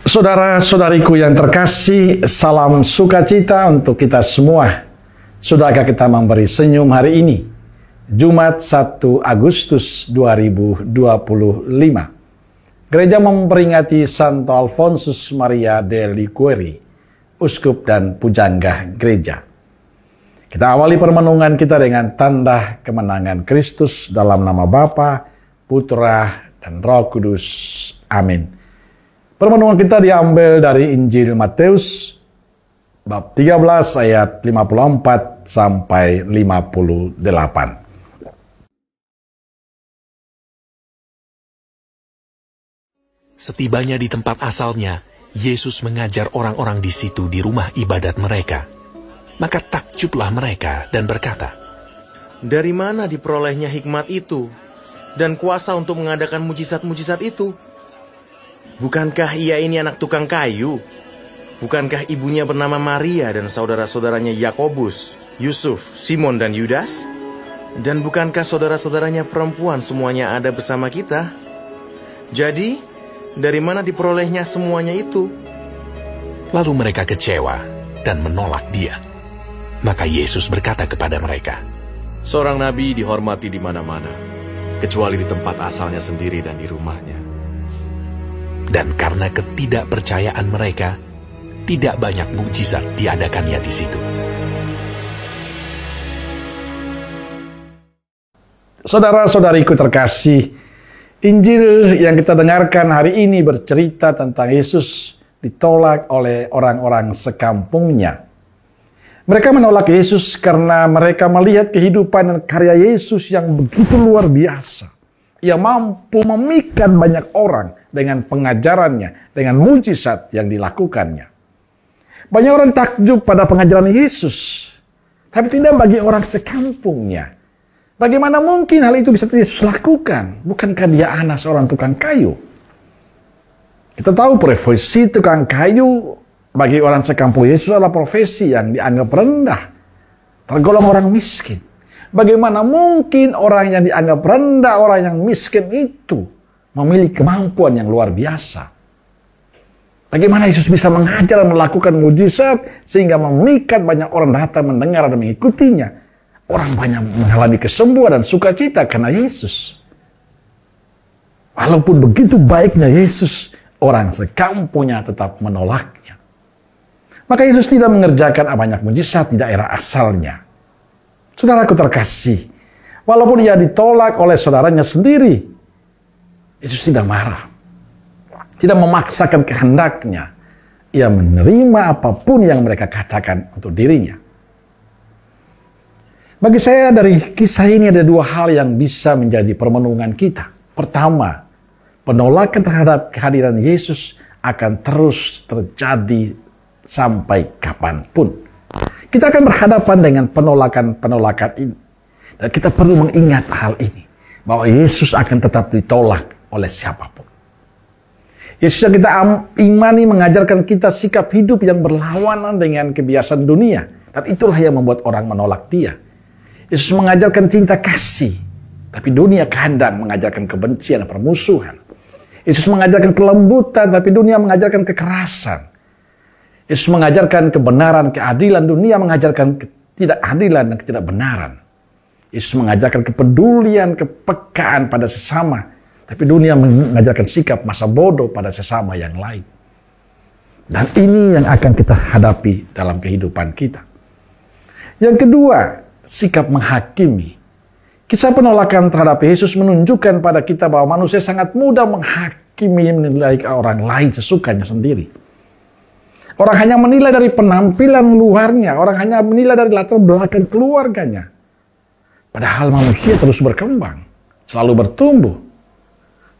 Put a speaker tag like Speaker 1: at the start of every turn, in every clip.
Speaker 1: Saudara-saudariku yang terkasih, salam sukacita untuk kita semua. Sudahkah kita memberi senyum hari ini? Jumat 1 Agustus 2025. Gereja memperingati Santo Alfonsus Maria de Liguori, uskup dan pujangga gereja. Kita awali permenungan kita dengan tanda kemenangan Kristus dalam nama Bapa, Putra, dan Roh Kudus. Amin. Permenungan kita diambil dari Injil Matius bab 13 ayat 54 sampai 58.
Speaker 2: Setibanya di tempat asalnya, Yesus mengajar orang-orang di situ di rumah ibadat mereka. Maka takjublah mereka dan berkata,
Speaker 3: "Dari mana diperolehnya hikmat itu dan kuasa untuk mengadakan mujizat-mujizat itu? Bukankah ia ini anak tukang kayu? Bukankah ibunya bernama Maria dan saudara-saudaranya Yakobus, Yusuf, Simon, dan Yudas? Dan bukankah saudara-saudaranya perempuan semuanya ada bersama kita? Jadi, dari mana diperolehnya semuanya itu?"
Speaker 2: Lalu mereka kecewa dan menolak dia. Maka Yesus berkata kepada mereka,
Speaker 4: "Seorang nabi dihormati di mana-mana, kecuali di tempat asalnya sendiri dan di rumahnya."
Speaker 2: Dan karena ketidakpercayaan mereka, tidak banyak mukjizat diadakannya di situ.
Speaker 1: Saudara-saudariku terkasih, Injil yang kita dengarkan hari ini bercerita tentang Yesus ditolak oleh orang-orang sekampungnya. Mereka menolak Yesus karena mereka melihat kehidupan dan karya Yesus yang begitu luar biasa. Ia mampu memikat banyak orang dengan pengajarannya, dengan mujizat yang dilakukannya. Banyak orang takjub pada pengajaran Yesus, tapi tidak bagi orang sekampungnya. Bagaimana mungkin hal itu bisa Yesus lakukan? Bukankah dia anak seorang tukang kayu? Kita tahu profesi tukang kayu bagi orang sekampung Yesus adalah profesi yang dianggap rendah, tergolong orang miskin. Bagaimana mungkin orang yang dianggap rendah, orang yang miskin itu memiliki kemampuan yang luar biasa? Bagaimana Yesus bisa mengajar dan melakukan mujizat sehingga memikat banyak orang datang mendengar dan mengikutinya? Orang banyak mengalami kesembuhan dan sukacita karena Yesus. Walaupun begitu baiknya Yesus, orang sekampungnya tetap menolaknya. Maka Yesus tidak mengerjakan banyak mujizat di daerah asalnya. Saudaraku terkasih, walaupun ia ditolak oleh saudaranya sendiri, Yesus tidak marah. Tidak memaksakan kehendaknya. Ia menerima apapun yang mereka katakan untuk dirinya. Bagi saya dari kisah ini ada dua hal yang bisa menjadi permenungan kita. Pertama, penolakan terhadap kehadiran Yesus akan terus terjadi sampai kapanpun. Kita akan berhadapan dengan penolakan-penolakan ini. Dan kita perlu mengingat hal ini. Bahwa Yesus akan tetap ditolak oleh siapapun. Yesus yang kita imani mengajarkan kita sikap hidup yang berlawanan dengan kebiasaan dunia. Dan itulah yang membuat orang menolak dia. Yesus mengajarkan cinta kasih. Tapi dunia kadang mengajarkan kebencian dan permusuhan. Yesus mengajarkan kelembutan, tapi dunia mengajarkan kekerasan. Yesus mengajarkan kebenaran, keadilan, dunia mengajarkan ketidakadilan dan ketidakbenaran. Yesus mengajarkan kepedulian, kepekaan pada sesama, tapi dunia mengajarkan sikap masa bodoh pada sesama yang lain. Dan ini yang akan kita hadapi dalam kehidupan kita. Yang kedua, sikap menghakimi. Kisah penolakan terhadap Yesus menunjukkan pada kita bahwa manusia sangat mudah menghakimi, menilai orang lain sesukanya sendiri. Orang hanya menilai dari penampilan luarnya. Orang hanya menilai dari latar belakang keluarganya. Padahal manusia terus berkembang. Selalu bertumbuh.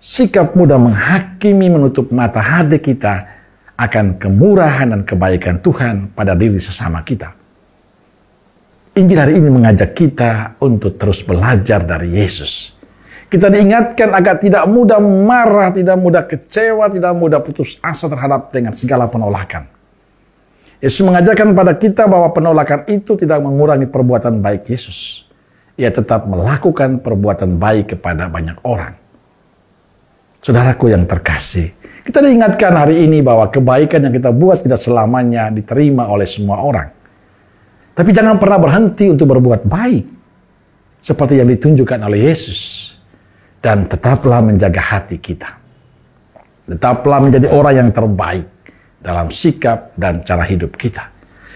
Speaker 1: Sikap mudah menghakimi menutup mata hati kita akan kemurahan dan kebaikan Tuhan pada diri sesama kita. Injil hari ini mengajak kita untuk terus belajar dari Yesus. Kita diingatkan agar tidak mudah marah, tidak mudah kecewa, tidak mudah putus asa terhadap dengan segala penolakan. Yesus mengajarkan pada kita bahwa penolakan itu tidak mengurangi perbuatan baik Yesus. Ia tetap melakukan perbuatan baik kepada banyak orang. Saudaraku yang terkasih, kita diingatkan hari ini bahwa kebaikan yang kita buat tidak selamanya diterima oleh semua orang. Tapi jangan pernah berhenti untuk berbuat baik, seperti yang ditunjukkan oleh Yesus. Dan tetaplah menjaga hati kita. Tetaplah menjadi orang yang terbaik dalam sikap dan cara hidup kita.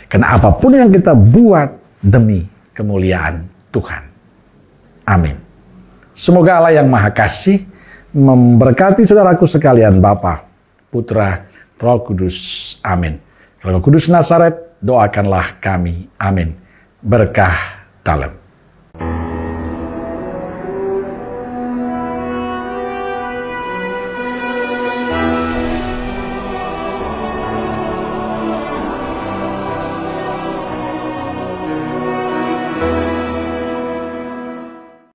Speaker 1: Karena apapun yang kita buat demi kemuliaan Tuhan. Amin. Semoga Allah yang Maha Kasih memberkati saudaraku sekalian, Bapa, Putra, Roh Kudus. Amin. Roh Kudus Nazaret, doakanlah kami. Amin. Berkah dalam.